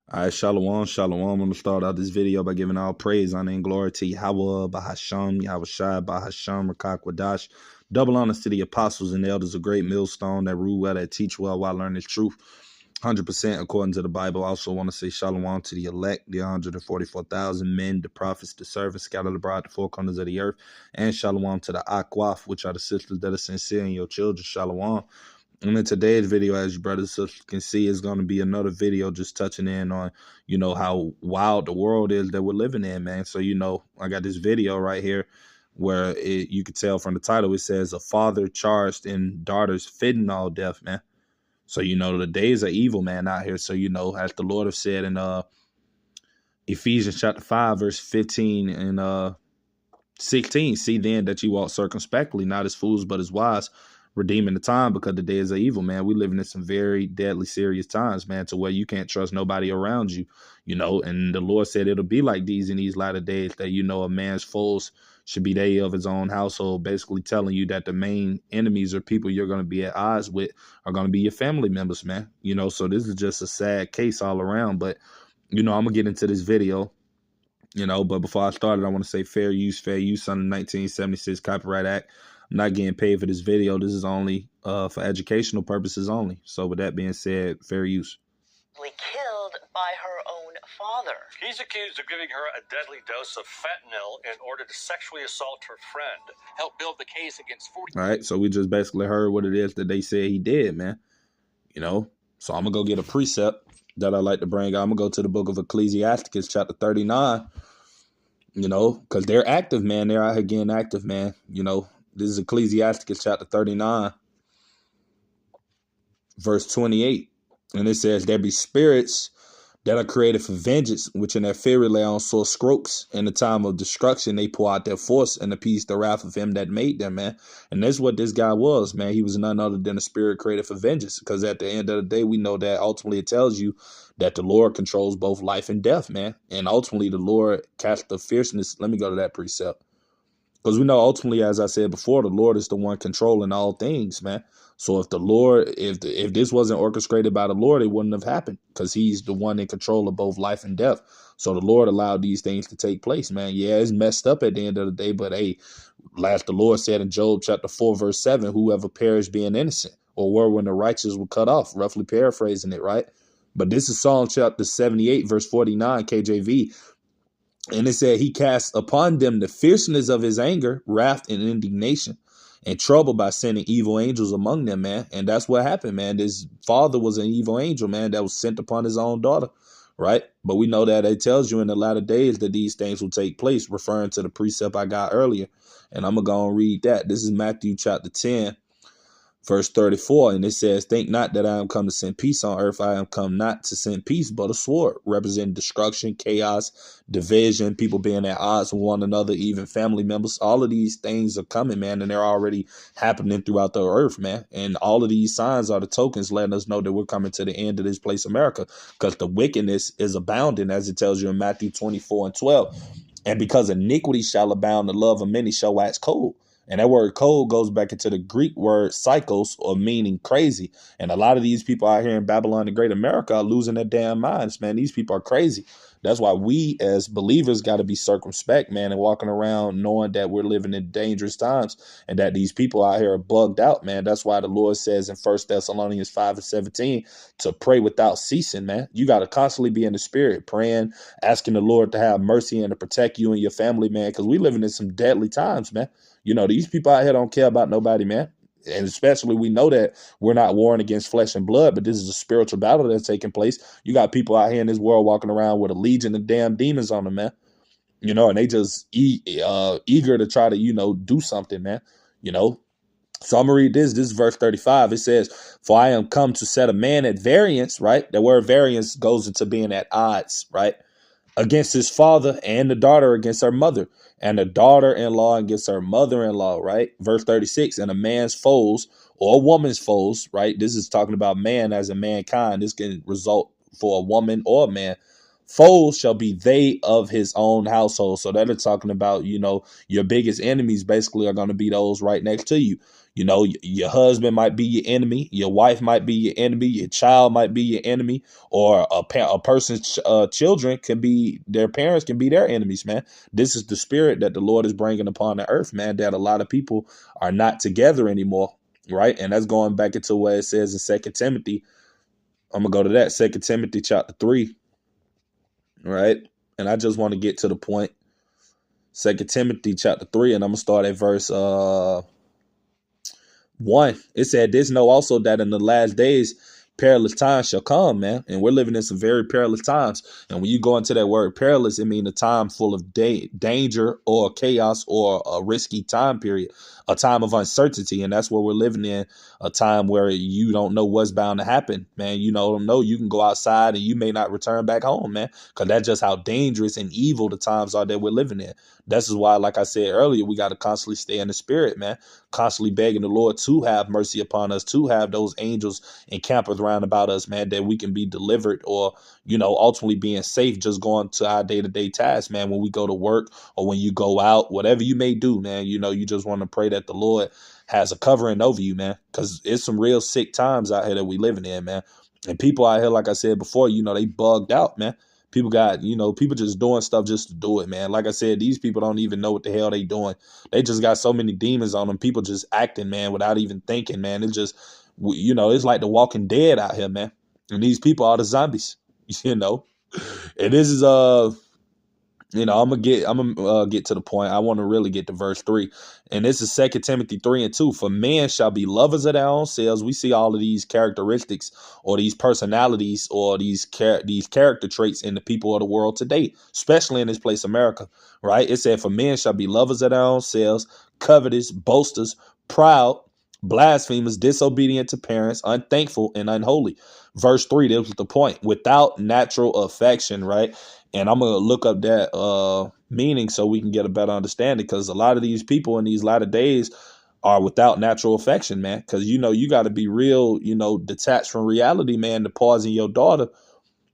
All right, shalom, shalom. I'm going to start out this video by giving all praise, honor, and glory to Yahweh, Bahasham, Yahweh Shai, Bahasham, Rakak, Wadash. Double honors to the apostles and elders, a great millstone that rule well, that teach well while learning truth. 100% according to the Bible. I also want to say shalom to the elect, the 144,000 men, the prophets, the servants, scattered abroad the four corners of the earth, and shalom to the Akwaf, which are the sisters that are sincere in your children. Shalom. And in today's video, as you brothers and sisters can see, is going to be another video just touching in on, how wild the world is that we're living in, man. So, I got this video right here where you could tell from the title, it says a father charged in daughter's fentanyl death, man. So, the days are evil, man, out here. So, as the Lord have said in Ephesians chapter 5, verse 15 and 16, see then that you walk circumspectly, not as fools, but as wise, redeeming the time because the days are evil, man. We living in some very deadly, serious times, man, to where you can't trust nobody around you, and the Lord said it'll be like these in these latter days that, a man's foes should be they of his own household, basically telling you that the main enemies or people you're going to be at odds with are going to be your family members, man. So this is just a sad case all around. But, I'm going to get into this video. But before I started, I want to say fair use under 1976 Copyright Act. I'm not getting paid for this video. This is only for educational purposes only. So with that being said, fair use. Killed by her own father. He's accused of giving her a deadly dose of fentanyl in order to sexually assault her friend. Help build the case against 40. All right, so we just basically heard what it is that they said he did, man. So I'm going to go get a precept that I like to bring out. I'm going to go to the book of Ecclesiasticus, chapter 39. Because they're active, man. They're out here getting active, man. This is Ecclesiasticus chapter 39, verse 28. And it says, there be spirits that are created for vengeance, which in their fury lay on sore strokes. In the time of destruction, they pour out their force and appease the wrath of him that made them, man. And that's what this guy was, man. He was none other than a spirit created for vengeance. Because at the end of the day, we know that ultimately it tells you that the Lord controls both life and death, man. And ultimately the Lord cast the fierceness. Let me go to that precept. Because we know ultimately, as I said before, the Lord is the one controlling all things, man. So if the Lord, if this wasn't orchestrated by the Lord, it wouldn't have happened because he's the one in control of both life and death. So the Lord allowed these things to take place, man. Yeah, it's messed up at the end of the day, but hey, as the Lord said in Job chapter 4, verse 7, whoever perished being innocent, or were when the righteous were cut off, roughly paraphrasing it, right? But this is Psalm chapter 78, verse 49, KJV. And it said, he cast upon them the fierceness of his anger, wrath, and indignation, and trouble by sending evil angels among them, man. And that's what happened, man. This father was an evil angel, man, that was sent upon his own daughter, right? But we know that it tells you in the latter days that these things will take place, referring to the precept I got earlier. And I'm going to go and read that. This is Matthew chapter 10. Verse 34, and it says, think not that I am come to send peace on earth. I am come not to send peace, but a sword, representing destruction, chaos, division, people being at odds with one another, even family members. All of these things are coming, man, and they're already happening throughout the earth, man. And all of these signs are the tokens letting us know that we're coming to the end of this place, America, because the wickedness is abounding, as it tells you in Matthew 24 and 12. And because iniquity shall abound, the love of many shall wax cold. And that word cold goes back into the Greek word psychos, or meaning crazy. And a lot of these people out here in Babylon, the Great America, are losing their damn minds, man. These people are crazy. That's why we as believers got to be circumspect, man, and walking around knowing that we're living in dangerous times and that these people out here are bugged out, man. That's why the Lord says in 1 Thessalonians 5 and 17 to pray without ceasing, man. You got to constantly be in the spirit, praying, asking the Lord to have mercy and to protect you and your family, man, because we living in some deadly times, man. These people out here don't care about nobody, man. And especially we know that we're not warring against flesh and blood, but this is a spiritual battle that's taking place. You got people out here in this world walking around with a legion of damn demons on them, man. And they just eager to try to, do something, man. So I'm going to read this. This is verse 35. It says, for I am come to set a man at variance, right? The word variance goes into being at odds, right? Against his father, and the daughter against her mother, and the daughter-in-law against her mother-in-law, right? Verse 36, and a man's foes or a woman's foes, right? This is talking about man as a mankind. This can result for a woman or a man. Foes shall be they of his own household. So that is talking about, your biggest enemies basically are going to be those right next to you. You know, your husband might be your enemy, your wife might be your enemy, your child might be your enemy, or a person's children can be, their parents can be their enemies, man. This is the spirit that the Lord is bringing upon the earth, man, that a lot of people are not together anymore, right? And that's going back into what it says in 2 Timothy. I'm going to go to that, 2 Timothy chapter 3, right? And I just want to get to the point. 2 Timothy chapter 3, and I'm going to start at verse 1. It said, "This know also that in the last days perilous times shall come," man. And we're living in some very perilous times. And when you go into that word perilous, it means a time full of danger or chaos or a risky time period, a time of uncertainty. And that's what we're living in, a time where you don't know what's bound to happen, man. You don't know. You can go outside and you may not return back home, man, because that's just how dangerous and evil the times are that we're living in. This is why, like I said earlier, we got to constantly stay in the spirit, man, constantly begging the Lord to have mercy upon us, to have those angels encamped around about us, man, that we can be delivered or, you know, ultimately being safe, just going to our day-to-day tasks, man, when we go to work or when you go out, whatever you may do, man, you know, you just want to pray that the Lord has a covering over you, man, because it's some real sick times out here that we living in, man. And people out here, like I said before, you know, they bugged out, man. People got, you know, people just doing stuff just to do it, man. Like I said, these people don't even know what the hell they doing. They just got so many demons on them. People just acting, man, without even thinking, man. It just, you know, it's like the Walking Dead out here, man. And these people are the zombies, you know. And this is you know, I'm gonna get to the point. I want to really get to verse 3, and this is 2 Timothy 3:2. "For men shall be lovers of their own selves." We see all of these characteristics or these personalities or these character traits in the people of the world today, especially in this place, America. Right? It said, "For men shall be lovers of their own selves, covetous, boasters, proud, blasphemers, disobedient to parents, unthankful, and unholy." Verse 3, this was the point. "Without natural affection," right? And I'm going to look up that meaning so we can get a better understanding, because a lot of these people in these latter days are without natural affection, man. Because, you know, you got to be real, you know, detached from reality, man, to poison your daughter,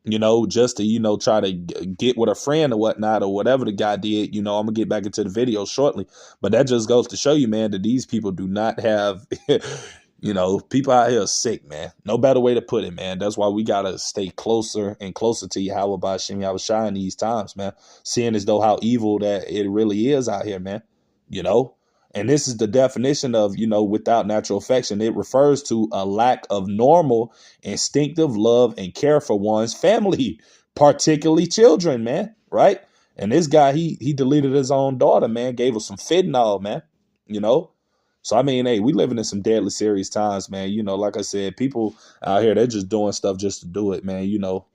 you know, just to, you know, try to get with a friend or whatnot or whatever the guy did. You know, I'm going to get back into the video shortly. But that just goes to show you, man, that these people do not have... You know, people out here are sick, man. No better way to put it, man. That's why we got to stay closer and closer to Yahweh B'Shem Yahushua in these times, man. Seeing as though how evil that it really is out here, man. You know? And this is the definition of, you know, without natural affection. It refers to a lack of normal, instinctive love and care for one's family, particularly children, man. Right? And this guy, he deleted his own daughter, man. Gave her some fentanyl, man. You know? So, I mean, hey, we living in some deadly serious times, man. You know, like I said, people out here, they're just doing stuff just to do it, man, you know.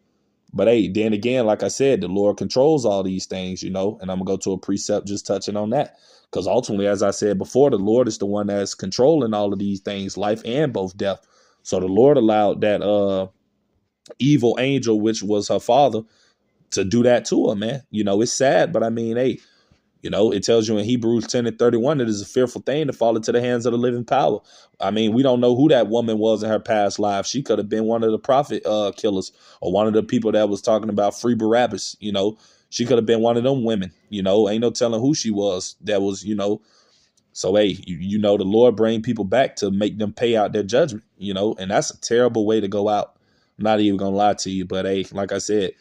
But, hey, then again, like I said, the Lord controls all these things, you know. And I'm going to go to a precept just touching on that. Because ultimately, as I said before, the Lord is the one that's controlling all of these things, life and both death. So the Lord allowed that evil angel, which was her father, to do that to her, man. You know, it's sad, but I mean, hey. You know, it tells you in Hebrews 10:31, it is a fearful thing to fall into the hands of the living power. I mean, we don't know who that woman was in her past life. She could have been one of the prophet killers or one of the people that was talking about free Barabbas. You know, she could have been one of them women. You know, ain't no telling who she was. That was, you know. So, hey, you know, the Lord bring people back to make them pay out their judgment, you know, and that's a terrible way to go out. I'm not even going to lie to you. But, hey, like I said,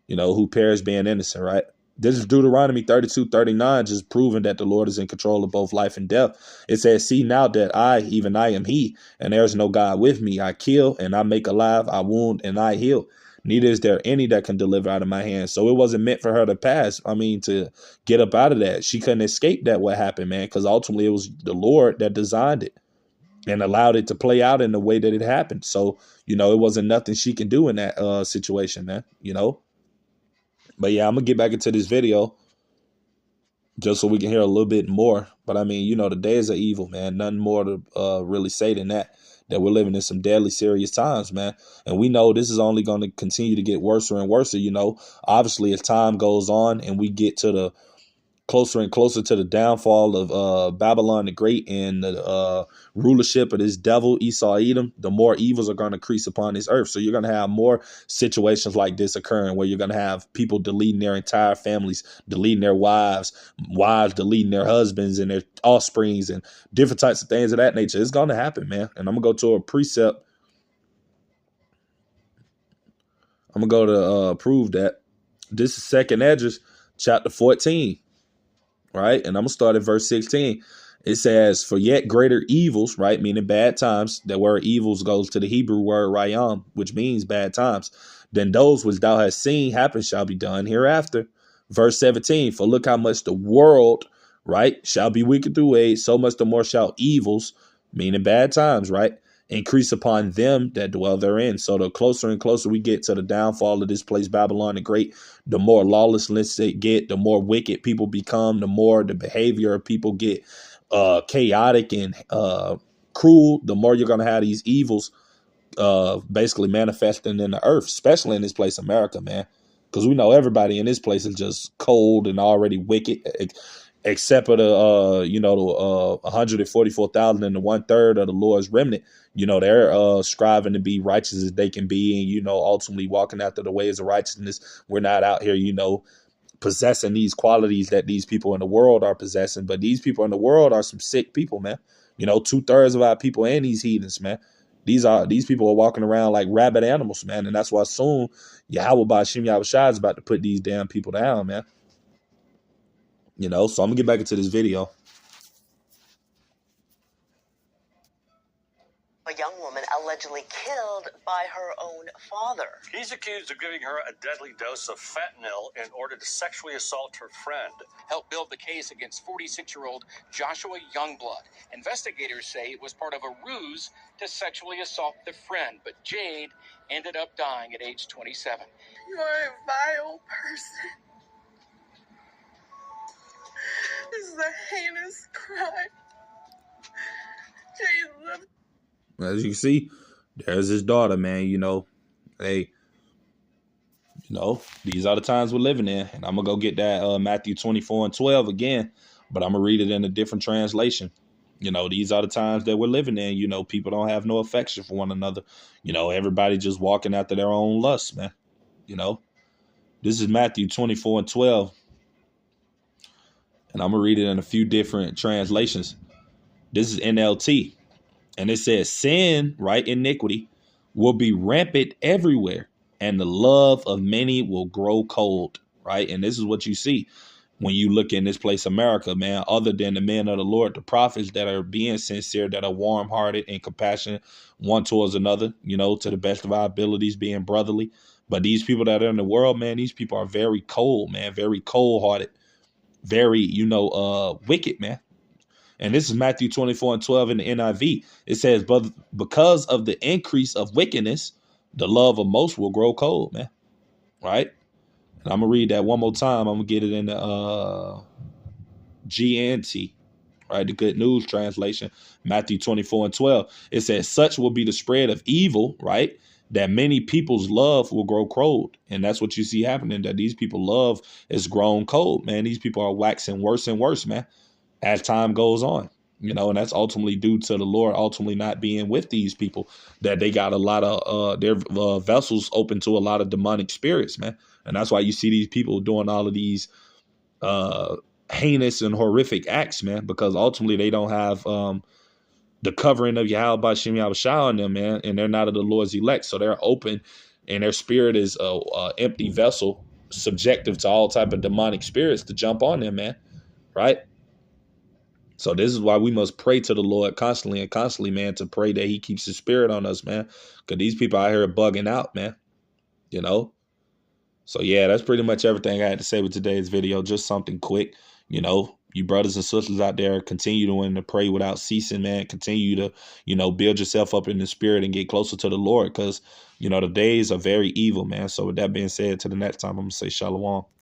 you know, who perished being innocent, right? This is Deuteronomy 32:39, just proving that the Lord is in control of both life and death. It says, "See now that I, even I am he, and there is no God with me. I kill and I make alive, I wound and I heal. Neither is there any that can deliver out of my hand." So it wasn't meant for her to pass. I mean, to get up out of that. She couldn't escape that what happened, man, because ultimately it was the Lord that designed it and allowed it to play out in the way that it happened. So, you know, it wasn't nothing she can do in that situation, man, you know. But yeah, I'm going to get back into this video just so we can hear a little bit more. But I mean, you know, the days are evil, man. Nothing more to really say than that we're living in some deadly serious times, man. And we know this is only going to continue to get worse and worse. You know, obviously as time goes on and we get to closer and closer to the downfall of Babylon the Great and the rulership of this devil, Esau Edom, the more evils are going to increase upon this earth. So you're going to have more situations like this occurring where you're going to have people deleting their entire families, deleting their wives deleting their husbands and their offsprings and different types of things of that nature. It's going to happen, man. And I'm going to go to a precept. I'm going to go to prove that. This is 2nd Esdras, chapter 14. Right? And I'm going to start at verse 16. It says, for yet greater evils, right? Meaning bad times. The word evils goes to the Hebrew word rayam, which means bad times. Then those which thou hast seen happen shall be done hereafter. Verse 17, for look how much the world, right, shall be wicked through age, so much the more shall evils, meaning bad times, right, increase upon them that dwell therein. So the closer and closer we get to the downfall of this place, Babylon the Great, the more lawlessness it get, the more wicked people become, the more the behavior of people get chaotic and cruel, the more you're going to have these evils basically manifesting in the earth, especially in this place, America, man. Because we know everybody in this place is just cold and already wicked, except for the 144,000 and the 1/3 of the Lord's remnant. They're striving to be righteous as they can be, and ultimately walking after the ways of righteousness. We're not out here, possessing these qualities that these people in the world are possessing. But these people in the world are some sick people, man. 2/3 of our people and these heathens, man. These people are walking around like rabid animals, man. And that's why soon Yahweh Ba'Shem Yahushua is about to put these damn people down, man. So I'm going to get back into this video. A young woman allegedly killed by her own father. He's accused of giving her a deadly dose of fentanyl in order to sexually assault her friend. Helped build the case against 46-year-old Joshua Youngblood. Investigators say it was part of a ruse to sexually assault the friend, but Jade ended up dying at age 27. You are a vile person. This is a heinous crime. Jade lived. As you can see, there's his daughter, man. These are the times we're living in. And I'm going to go get that Matthew 24:12 again, but I'm going to read it in a different translation. These are the times that we're living in. People don't have no affection for one another. Everybody just walking after their own lusts, man. This is Matthew 24:12. And I'm going to read it in a few different translations. This is NLT. And it says, sin, right, iniquity, will be rampant everywhere, and the love of many will grow cold, right? And this is what you see when you look in this place, America, man, other than the men of the Lord, the prophets that are being sincere, that are warm-hearted and compassionate one towards another, to the best of our abilities, being brotherly. But these people that are in the world, man, these people are very cold, man, very cold-hearted, very, wicked, man. And this is Matthew 24:12 in the NIV. It says, but because of the increase of wickedness, the love of most will grow cold, man. Right? And I'm going to read that one more time. I'm going to get it in the GNT, right? The Good News Translation, Matthew 24:12. It says, such will be the spread of evil, right? That many people's love will grow cold. And that's what you see happening, that these people love is grown cold, man. These people are waxing worse and worse, man, as time goes on, and that's ultimately due to the Lord ultimately not being with these people, that they got a lot of their vessels open to a lot of demonic spirits, man. And that's why you see these people doing all of these heinous and horrific acts, man, because ultimately they don't have the covering of Yahweh Ba'Shem Yahushua on them, man, and they're not of the Lord's elect. So they're open and their spirit is a empty vessel, subjective to all type of demonic spirits to jump on them, man. Right? So this is why we must pray to the Lord constantly, man, to pray that he keeps his spirit on us, man, because these people out here are bugging out, man, So, yeah, that's pretty much everything I had to say with today's video. Just something quick, you brothers and sisters out there, continue to pray without ceasing, man. Continue to, build yourself up in the spirit and get closer to the Lord because, the days are very evil, man. So with that being said, to the next time, I'm going to say shalom.